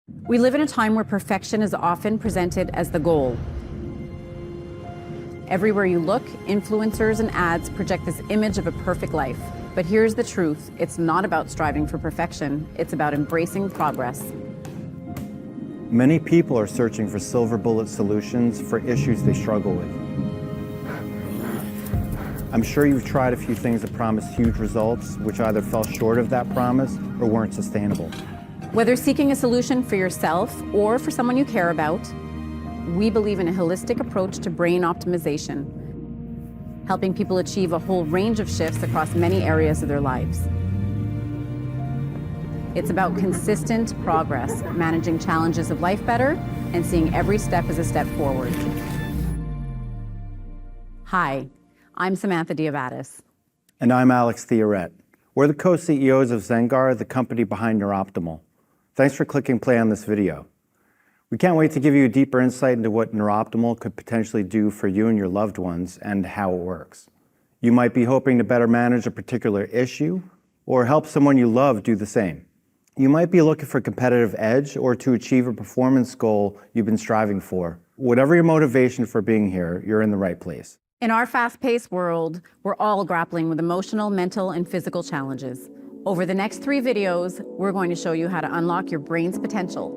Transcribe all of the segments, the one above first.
We live in a time where perfection is often presented as the goal. Everywhere you look, influencers and ads project this image of a perfect life. But here's the truth. It's not about striving for perfection. It's about embracing progress. Many people are searching for silver bullet solutions for issues they struggle with. I'm sure you've tried a few things that promised huge results, which either fell short of that promise or weren't sustainable. Whether seeking a solution for yourself or for someone you care about, we believe in a holistic approach to brain optimization, helping people achieve a whole range of shifts across many areas of their lives. It's about consistent progress, managing challenges of life better, and seeing every step as a step forward. Hi, I'm Samantha Diabatis. And I'm Alex Theoret. We're the co-CEOs of Zengar, the company behind Neuroptimal. Thanks for clicking play on this video. We can't wait to give you a deeper insight into what Neuroptimal could potentially do for you and your loved ones and how it works. You might be hoping to better manage a particular issue or help someone you love do the same. You might be looking for a competitive edge or to achieve a performance goal you've been striving for. Whatever your motivation for being here, you're in the right place. In our fast-paced world, we're all grappling with emotional, mental, and physical challenges. Over the next 3 videos, we're going to show you how to unlock your brain's potential.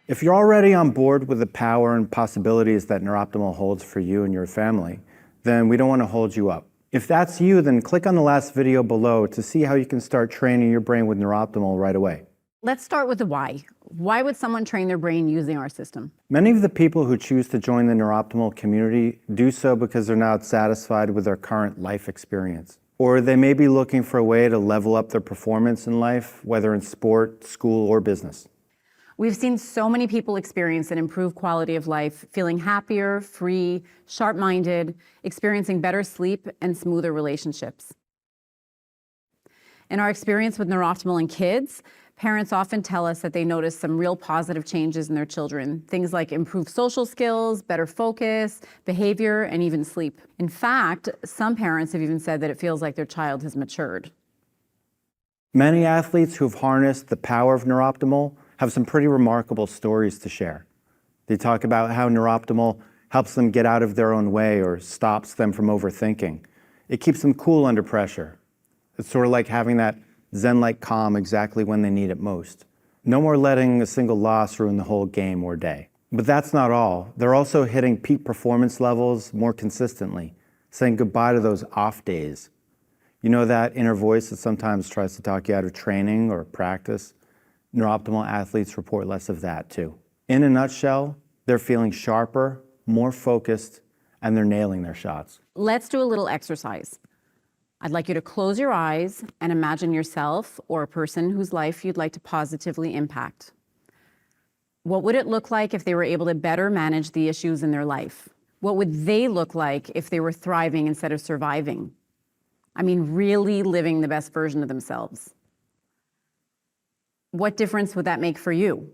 If you're already on board with the power and possibilities that Neuroptimal holds for you and your family, then we don't want to hold you up. If that's you, then click on the last video below to see how you can start training your brain with Neuroptimal right away. Let's start with the why. Why would someone train their brain using our system? Many of the people who choose to join the Neuroptimal community do so because they're not satisfied with their current life experience. Or they may be looking for a way to level up their performance in life, whether in sport, school, or business. We've seen so many people experience an improved quality of life, feeling happier, free, sharp-minded, experiencing better sleep and smoother relationships. In our experience with Neuroptimal in kids, parents often tell us that they notice some real positive changes in their children, things like improved social skills, better focus, behavior, and even sleep. In fact, some parents have even said that it feels like their child has matured. Many athletes who've harnessed the power of Neuroptimal have some pretty remarkable stories to share. They talk about how Neuroptimal helps them get out of their own way or stops them from overthinking. It keeps them cool under pressure. It's sort of like having that Zen-like calm exactly when they need it most. No more letting a single loss ruin the whole game or day. But that's not all. They're also hitting peak performance levels more consistently, saying goodbye to those off days. You know that inner voice that sometimes tries to talk you out of training or practice? Neuroptimal athletes report less of that too. In a nutshell, they're feeling sharper, more focused, and they're nailing their shots. Let's do a little exercise. I'd like you to close your eyes and imagine yourself or a person whose life you'd like to positively impact. What would it look like if they were able to better manage the issues in their life? What would they look like if they were thriving instead of surviving? I mean, really living the best version of themselves. What difference would that make for you?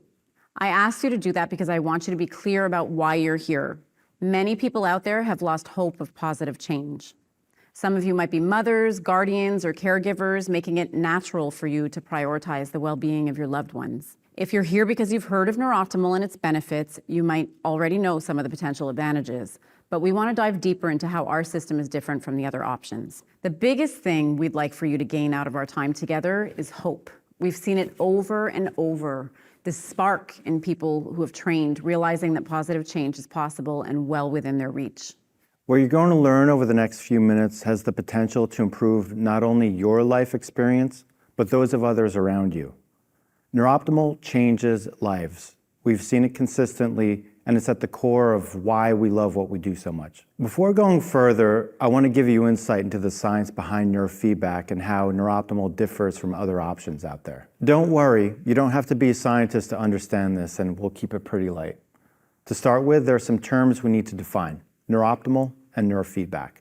I asked you to do that because I want you to be clear about why you're here. Many people out there have lost hope of positive change. Some of you might be mothers, guardians, or caregivers, making it natural for you to prioritize the well-being of your loved ones. If you're here because you've heard of Neuroptimal and its benefits, you might already know some of the potential advantages, but we want to dive deeper into how our system is different from the other options. The biggest thing we'd like for you to gain out of our time together is hope. We've seen it over and over, this spark in people who have trained, realizing that positive change is possible and well within their reach. What you're going to learn over the next few minutes has the potential to improve not only your life experience, but those of others around you. Neuroptimal changes lives. We've seen it consistently, and it's at the core of why we love what we do so much. Before going further, I want to give you insight into the science behind neurofeedback and how Neuroptimal differs from other options out there. Don't worry, you don't have to be a scientist to understand this, and we'll keep it pretty light. To start with, there are some terms we need to define: Neuroptimal and neurofeedback.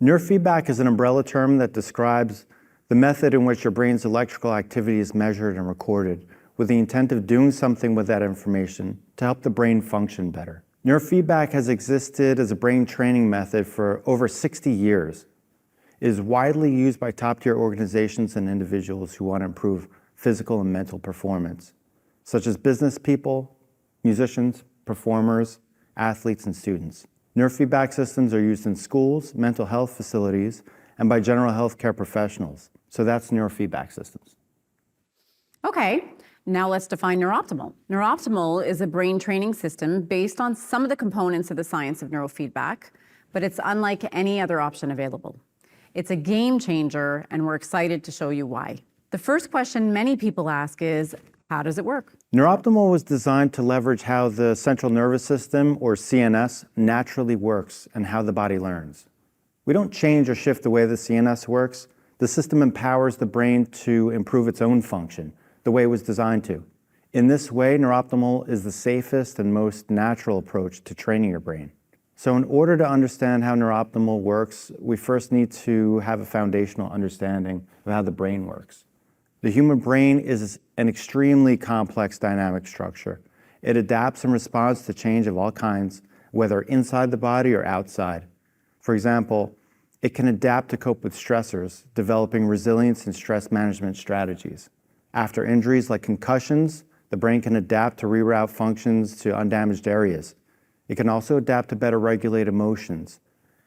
Neurofeedback is an umbrella term that describes the method in which your brain's electrical activity is measured and recorded with the intent of doing something with that information to help the brain function better. Neurofeedback has existed as a brain training method for over 60 years. It is widely used by top-tier organizations and individuals who want to improve physical and mental performance, such as business people, musicians, performers, athletes, and students. Neurofeedback systems are used in schools, mental health facilities, and by general healthcare professionals. So that's neurofeedback systems. Okay, now let's define neurooptimal. Neurooptimal is a brain training system based on some of the components of the science of neurofeedback, but it's unlike any other option available. It's a game changer, and we're excited to show you why. The first question many people ask is, how does it work? Neurooptimal was designed to leverage how the central nervous system, or CNS, naturally works and how the body learns. We don't change or shift the way the CNS works. The system empowers the brain to improve its own function, the way it was designed to. In this way, Neurooptimal is the safest and most natural approach to training your brain. So in order to understand how Neurooptimal works, we first need to have a foundational understanding of how the brain works. The human brain is an extremely complex dynamic structure. It adapts and responds to change of all kinds, whether inside the body or outside. For example, it can adapt to cope with stressors, developing resilience and stress management strategies. After injuries like concussions, the brain can adapt to reroute functions to undamaged areas. It can also adapt to better regulate emotions,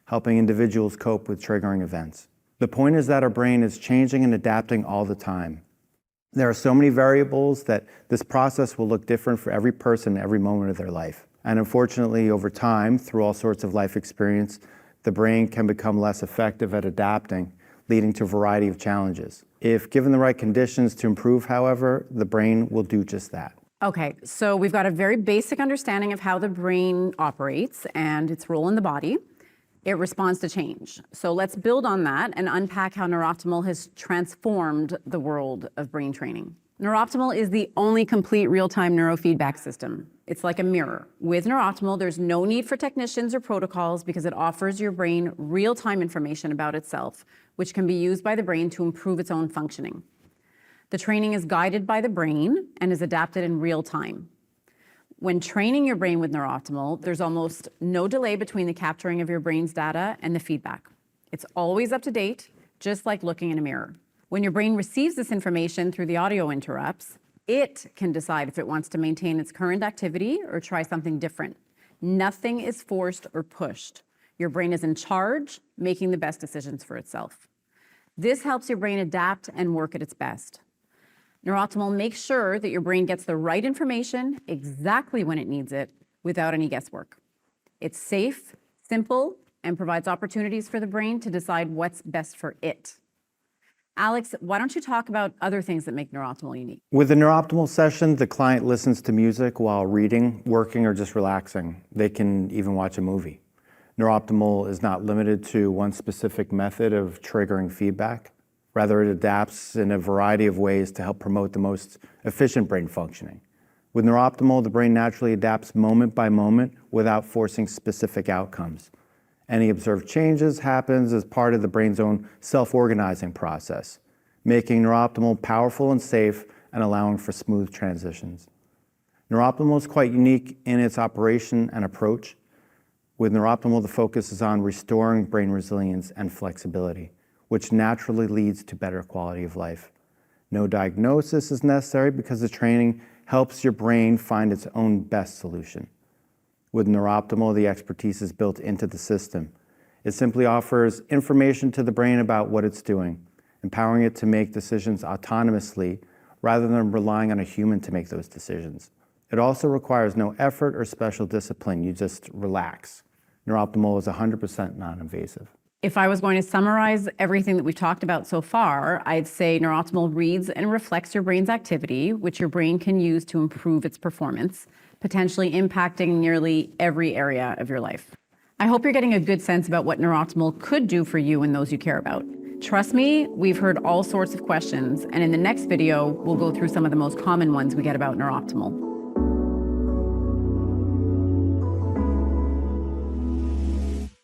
helping individuals cope with triggering events. The point is that our brain is changing and adapting all the time. There are so many variables that this process will look different for every person every moment of their life. And unfortunately, over time, through all sorts of life experience, the brain can become less effective at adapting, leading to a variety of challenges. If given the right conditions to improve, however, the brain will do just that. Okay, so we've got a very basic understanding of how the brain operates and its role in the body. It responds to change. So let's build on that and unpack how Neurooptimal has transformed the world of brain training. Neurooptimal is the only complete real-time neurofeedback system. It's like a mirror. With Neurooptimal, there's no need for technicians or protocols because it offers your brain real-time information about itself, which can be used by the brain to improve its own functioning. The training is guided by the brain and is adapted in real time. When training your brain with Neurooptimal, there's almost no delay between the capturing of your brain's data and the feedback. It's always up to date, just like looking in a mirror. When your brain receives this information through the audio interrupts, it can decide if it wants to maintain its current activity or try something different. Nothing is forced or pushed. Your brain is in charge, making the best decisions for itself. This helps your brain adapt and work at its best. Neurooptimal makes sure that your brain gets the right information exactly when it needs it without any guesswork. It's safe, simple, and provides opportunities for the brain to decide what's best for it. Alex, why don't you talk about other things that make Neurooptimal unique? With the Neurooptimal session, the client listens to music while reading, working, or just relaxing. They can even watch a movie. Neurooptimal is not limited to one specific method of triggering feedback. Rather, it adapts in a variety of ways to help promote the most efficient brain functioning. With Neurooptimal, the brain naturally adapts moment by moment without forcing specific outcomes. Any observed changes happens as part of the brain's own self-organizing process, making Neurooptimal powerful and safe and allowing for smooth transitions. Neurooptimal is quite unique in its operation and approach. With Neurooptimal, the focus is on restoring brain resilience and flexibility, which naturally leads to better quality of life. No diagnosis is necessary because the training helps your brain find its own best solution. With Neurooptimal, the expertise is built into the system. It simply offers information to the brain about what it's doing, empowering it to make decisions autonomously rather than relying on a human to make those decisions. It also requires no effort or special discipline. You just relax. Neurooptimal is 100% non-invasive. If I was going to summarize everything that we've talked about so far, I'd say Neurooptimal reads and reflects your brain's activity, which your brain can use to improve its performance, potentially impacting nearly every area of your life. I hope you're getting a good sense about what Neurooptimal could do for you and those you care about. Trust me, we've heard all sorts of questions, and in the next video, we'll go through some of the most common ones we get about Neurooptimal.